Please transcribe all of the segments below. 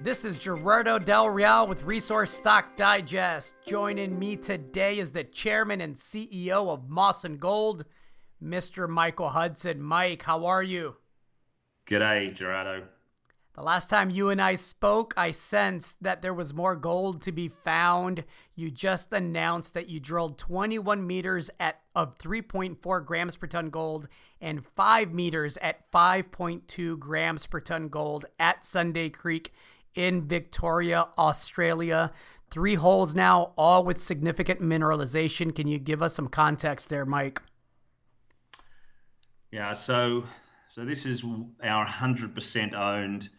This is Gerardo Del Real with Resource Stock Digest. Joining me today is the chairman and CEO of Mawson Gold, Mr. Michael Hudson. Mike, how are you? G'day, Gerardo. The last time you and I spoke, I sensed that there was more gold to be found. You just announced that you drilled 21 meters of 3.4 grams per ton gold and 5 meters at 5.2 grams per ton gold at Sunday Creek in Victoria, Australia. 3 holes now, all with significant mineralization. Can you give us some context there, Mike? Yeah, so this is our 100% owned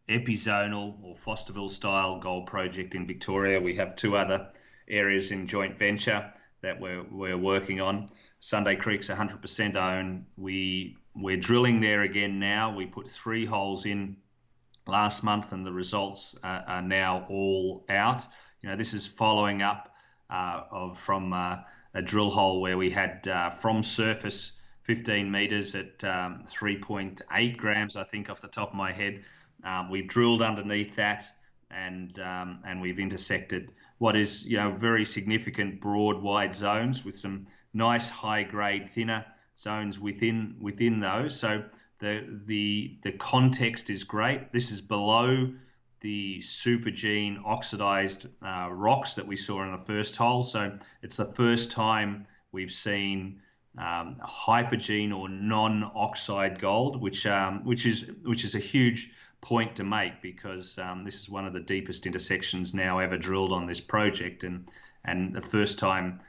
epizonal or Fosterville style gold project in Victoria. We have 2 other areas in joint venture that we're working on. Sunday Creek's 100% owned. We're drilling there again now. We put 3 holes in last month, and the results are now all out. You know, this is following up from a drill hole where we had from surface 15 meters at 3.8 grams, I think, off the top of my head. We've drilled underneath that, and we've intersected what is, very significant broad, wide zones with some nice high-grade, thinner zones within those. So the context is great. This is below the supergene oxidized rocks that we saw in the first hole. So it's the first time we've seen hypergene or non-oxide gold, which is a huge point to make, because this is one of the deepest intersections now ever drilled on this project, and the first time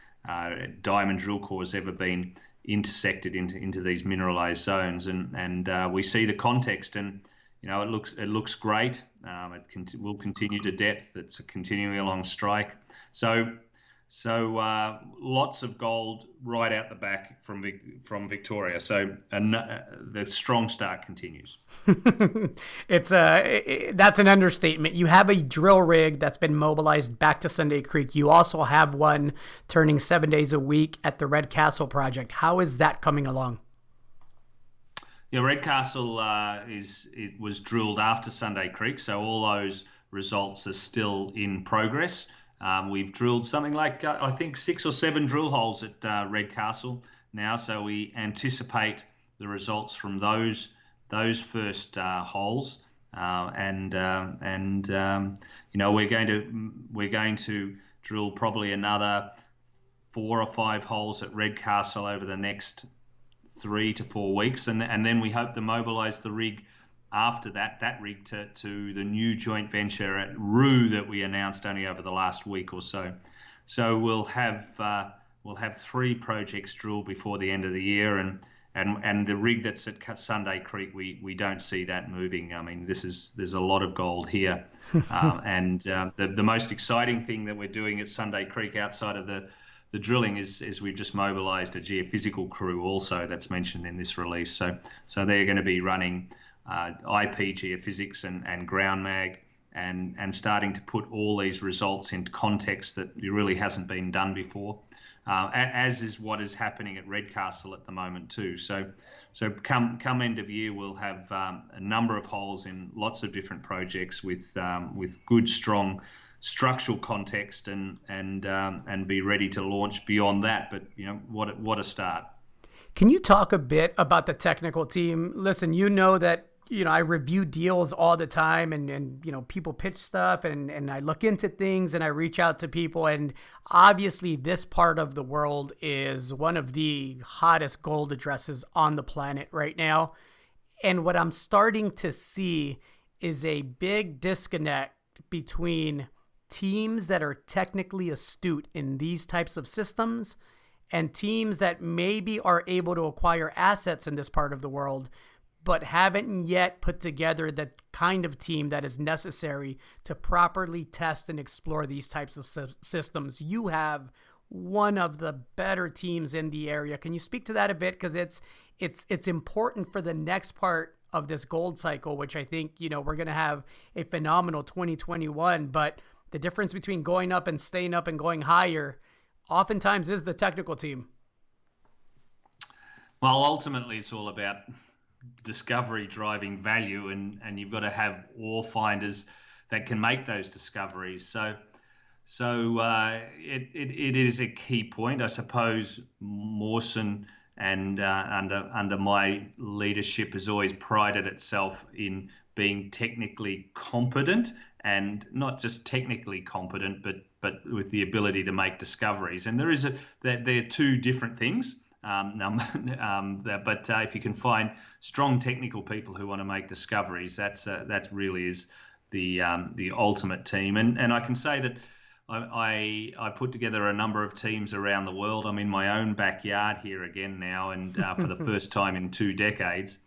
diamond drill core has ever been intersected into these mineralized zones, and we see the context, and it looks great. It will continue to depth. It's continuing along strike. So lots of gold right out the back from Victoria. So the strong start continues. That's an understatement. You have a drill rig that's been mobilized back to Sunday Creek. You also have one turning 7 days a week at the Red Castle project. How is that coming along? Yeah, Red Castle it was drilled after Sunday Creek, so all those results are still in progress. We've drilled something like, I think, 6 or 7 drill holes at Red Castle now, so we anticipate the results from those first holes, and we're going to drill probably another 4 or 5 holes at Red Castle over the next 3 to 4 weeks, and then we hope to mobilize the rig after that rig to the new joint venture at Roo that we announced only over the last week or so. So we'll have 3 projects drilled before the end of the year, and the rig that's at Sunday Creek, we don't see that moving. I mean, there's a lot of gold here, and the most exciting thing that we're doing at Sunday Creek outside of the drilling is we've just mobilized a geophysical crew also that's mentioned in this release. So they're going to be running IP geophysics and ground mag, and starting to put all these results into context that really hasn't been done before, as is what is happening at Red Castle at the moment too. So come end of year, we'll have a number of holes in lots of different projects with good, strong structural context, and be ready to launch beyond that. But what a start. Can you talk a bit about the technical team? Listen, that I review deals all the time, and people pitch stuff, and I look into things, and I reach out to people, and obviously this part of the world is one of the hottest gold addresses on the planet right now. And what I'm starting to see is a big disconnect between teams that are technically astute in these types of systems and teams that maybe are able to acquire assets in this part of the world, but haven't yet put together the kind of team that is necessary to properly test and explore these types of systems. You have one of the better teams in the area. Can you speak to that a bit? Because it's important for the next part of this gold cycle, which I think, we're going to have a phenomenal 2021, but the difference between going up and staying up and going higher oftentimes is the technical team. Well, ultimately, it's all about discovery driving value, and you've got to have ore finders that can make those discoveries. So it is a key point. I suppose Mawson and under my leadership has always prided itself in being technically competent, and not just technically competent, but with the ability to make discoveries. And they're two different things. But if you can find strong technical people who want to make discoveries, that really is the ultimate team. And I can say that I put together a number of teams around the world. I'm in my own backyard here again now, and for the first time in 2 decades.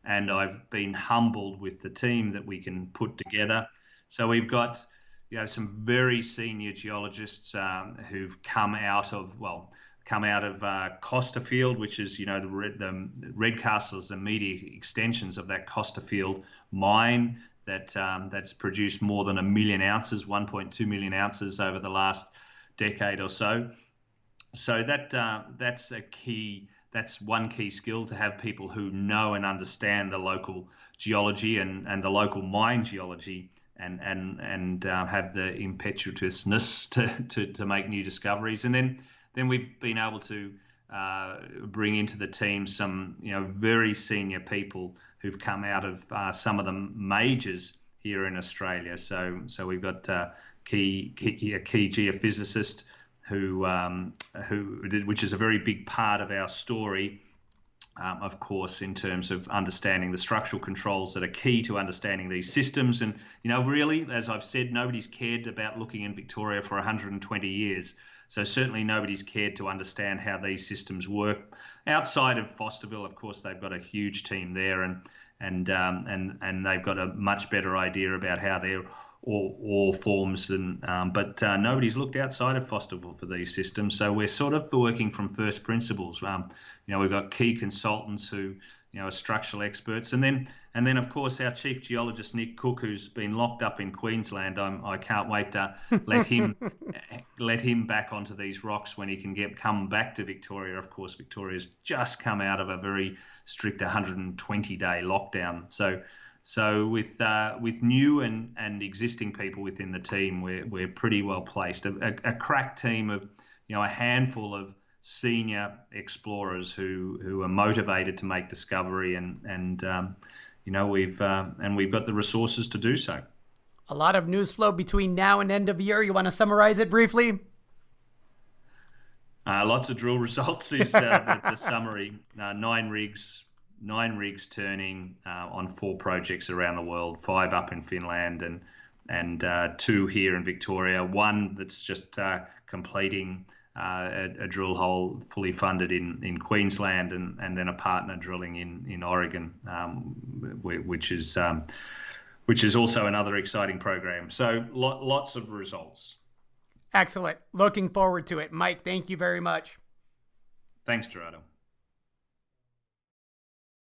And I've been humbled with the team that we can put together. So we've got some very senior geologists who've come out of Costerfield, which is the Redcastle's immediate extensions of that Costerfield mine that's produced more than 1 million ounces, 1.2 million ounces over the last decade or so. So that's a key. That's one key skill, to have people who know and understand the local geology and the local mine geology, and have the impetuousness to make new discoveries. And then we've been able to bring into the team some very senior people who've come out of some of the majors here in Australia. So we've got a key geophysicist which is a very big part of our story, of course, in terms of understanding the structural controls that are key to understanding these systems. And really, as I've said, nobody's cared about looking in Victoria for 120 years. So certainly nobody's cared to understand how these systems work. Outside of Fosterville, of course, they've got a huge team there, and they've got a much better idea about how their ore forms. But nobody's looked outside of Fosterville for these systems. So we're sort of working from first principles. We've got key consultants who are structural experts, and then of course our chief geologist Nick Cook, who's been locked up in Queensland. I can't wait to let him back onto these rocks when he can come back to Victoria. Of course, Victoria's just come out of a very strict 120-day lockdown. So with new and existing people within the team, we're pretty well placed. A crack team of a handful of senior explorers who are motivated to make discovery, and we've got the resources to do so. A lot of news flow between now and end of year. You want to summarize it briefly? Lots of drill results is the summary. 9 rigs turning on 4 projects around the world, 5 up in Finland and 2 here in Victoria. 1 that's just completing a drill hole fully funded in Queensland, and then a partner drilling in Oregon, which is also another exciting program. So lots of results. Excellent. Looking forward to it. Mike, thank you very much. Thanks, Gerardo.